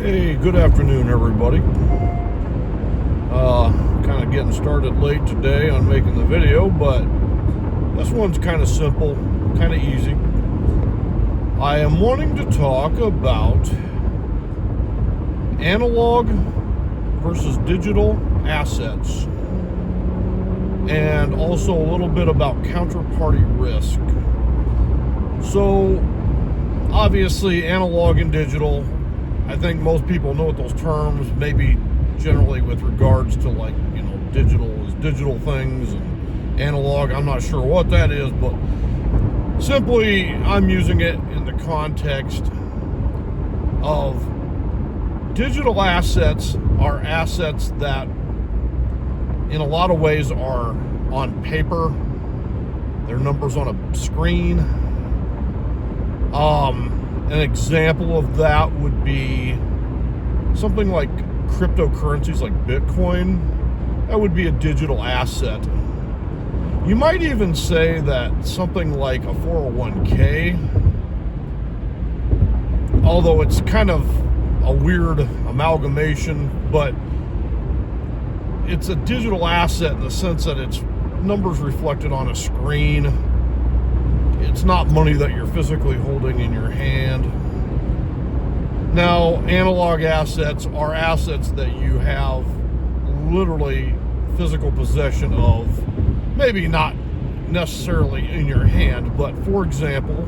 Hey, good afternoon, everybody. Kind of getting started late today on making the video, but this one's kind of simple, kind of easy. I am wanting to talk about analog versus digital assets, and also a little bit about counterparty risk. So, obviously, analog and digital, I think most people know what those terms, maybe generally with regards to, like, digital is digital things and analog, I'm not sure what that is, but simply I'm using it in the context of digital assets are assets that in a lot of ways are on paper. They're numbers on a screen. An example of that would be something like cryptocurrencies like Bitcoin. That would be a digital asset. You might even say that something like a 401k, although it's kind of a weird amalgamation, but it's a digital asset in the sense that it's numbers reflected on a screen. It's not money that you're physically holding in your hand. Now, analog assets are assets that you have literally physical possession of, maybe not necessarily in your hand, but for example,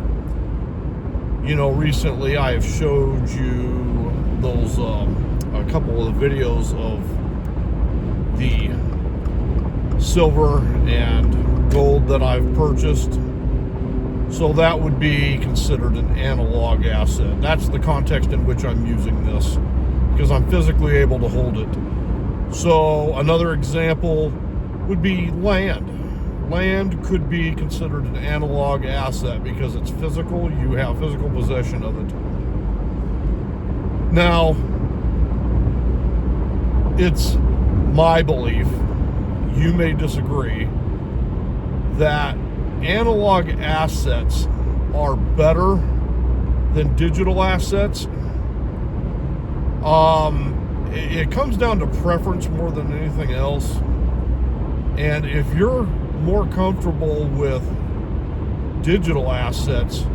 recently I have showed you those, a couple of the videos of the silver and gold that I've purchased. So that would be considered an analog asset. That's the context in which I'm using this, because I'm physically able to hold it. So another example would be land. Land could be considered an analog asset because it's physical. You have physical possession of it. Now, it's my belief, you may disagree, that analog assets are better than digital assets. It comes down to preference more than anything else. And if you're more comfortable with digital assets,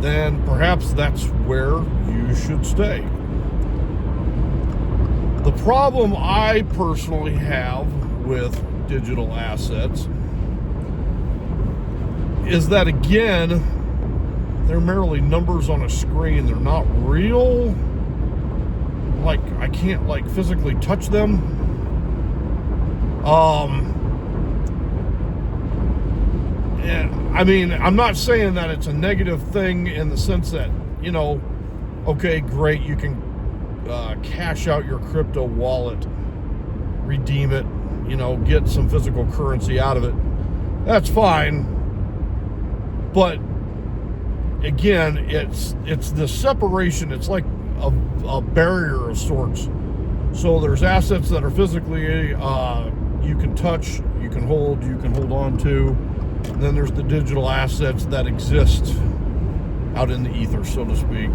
then perhaps that's where you should stay. The problem I personally have with digital assets is that, again, they're merely numbers on a screen. They're not real. Like, I can't, physically touch them. I'm not saying that it's a negative thing in the sense that, okay, great, you can cash out your crypto wallet, redeem it, get some physical currency out of it. That's fine. But again, it's the separation. It's like a barrier of sorts. So there's assets that are physically you can touch, you can hold on to. And then there's the digital assets that exist out in the ether, so to speak.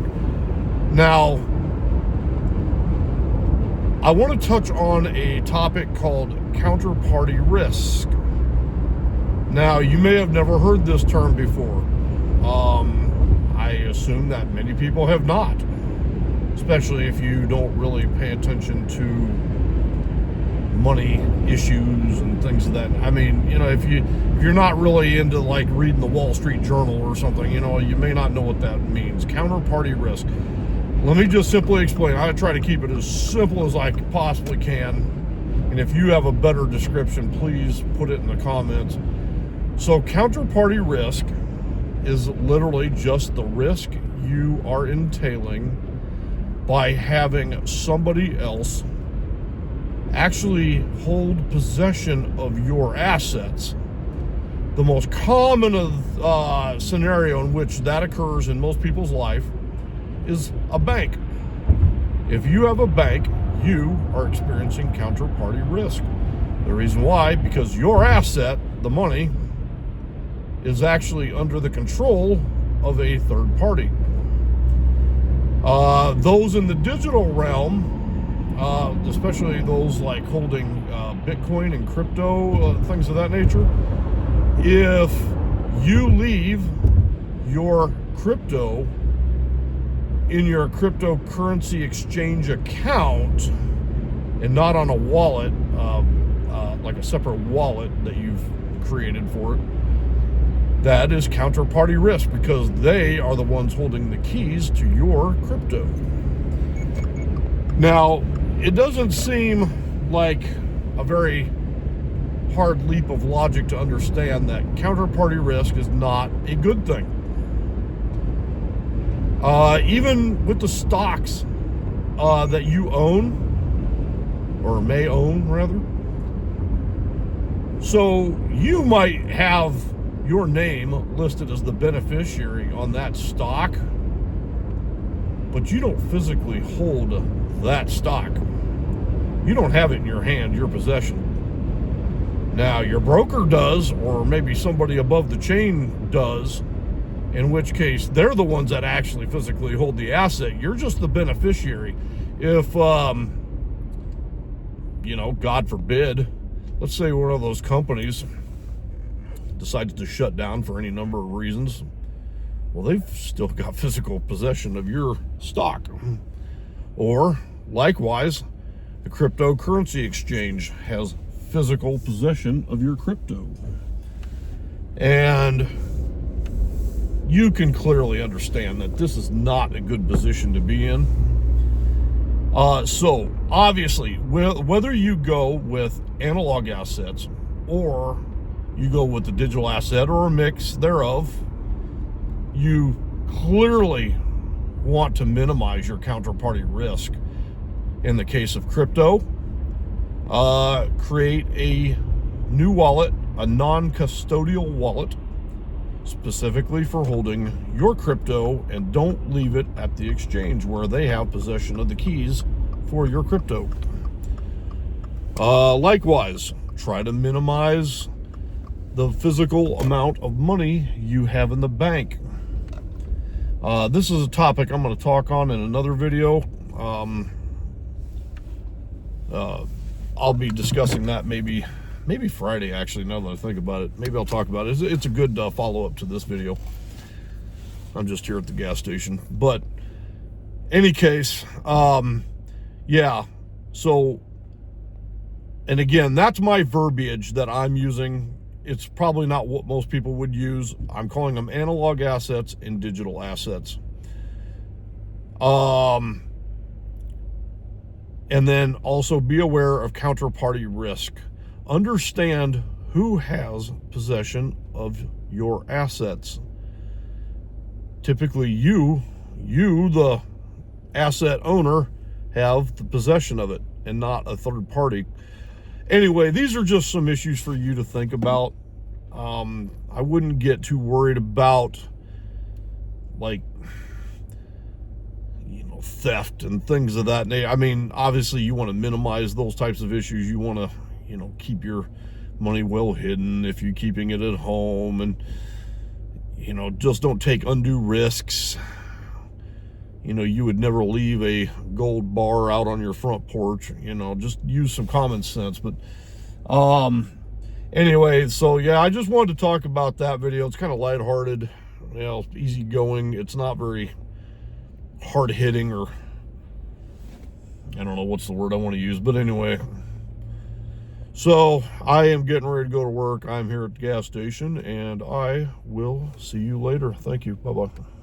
Now, I want to touch on a topic called counterparty risk. Now, you may have never heard this term before. I assume that many people have not, especially if you don't really pay attention to money issues and things of that. If you're not really into reading the Wall Street Journal or something, you may not know what that means. Counterparty risk. Let me just simply explain. I try to keep it as simple as I possibly can. And if you have a better description, please put it in the comments. So counterparty risk is literally just the risk you are entailing by having somebody else actually hold possession of your assets. The most common scenario in which that occurs in most people's life is a bank. If you have a bank, you are experiencing counterparty risk. The reason why, because your asset, the money, is actually under the control of a third party. Those in the digital realm, especially those like holding Bitcoin and crypto, things of that nature, if you leave your crypto in your cryptocurrency exchange account and not on a wallet, like a separate wallet that you've created for it, that is counterparty risk, because they are the ones holding the keys to your crypto. Now, it doesn't seem like a very hard leap of logic to understand that counterparty risk is not a good thing. Even with the stocks that you own, or may own rather. So you might have your name listed as the beneficiary on that stock, but you don't physically hold that stock. You don't have it in your hand, your possession. Now, your broker does, or maybe somebody above the chain does, in which case they're the ones that actually physically hold the asset. You're just the beneficiary. If, God forbid, let's say one of those companies decides to shut down for any number of reasons, well, they've still got physical possession of your stock. Or, likewise, the cryptocurrency exchange has physical possession of your crypto. And you can clearly understand that this is not a good position to be in. So, obviously, whether you go with analog assets or you go with the digital asset or a mix thereof, you clearly want to minimize your counterparty risk. In the case of crypto, create a new wallet, a non-custodial wallet, specifically for holding your crypto, and don't leave it at the exchange where they have possession of the keys for your crypto. Likewise, try to minimize the physical amount of money you have in the bank. This is a topic I'm going to talk on in another video. I'll be discussing that maybe Friday, actually, now that I think about it. Maybe I'll talk about it. It's a good follow-up to this video. I'm just here at the gas station. But, any case, yeah. So, and again, that's my verbiage that I'm using. It's probably not what most people would use. I'm calling them analog assets and digital assets. And then also be aware of counterparty risk. Understand who has possession of your assets. Typically you, the asset owner, have the possession of it and not a third party. Anyway, these are just some issues for you to think about. I wouldn't get too worried about, like, theft and things of that nature. I mean, obviously you want to minimize those types of issues. You want to, keep your money well hidden if you're keeping it at home, and, just don't take undue risks. You would never leave a gold bar out on your front porch, just use some common sense. But, anyway, so yeah, I just wanted to talk about that video. It's kind of lighthearted, easygoing. It's not very hard hitting, or I don't know what's the word I want to use, but anyway. So I am getting ready to go to work. I'm here at the gas station, and I will see you later. Thank you. Bye-bye.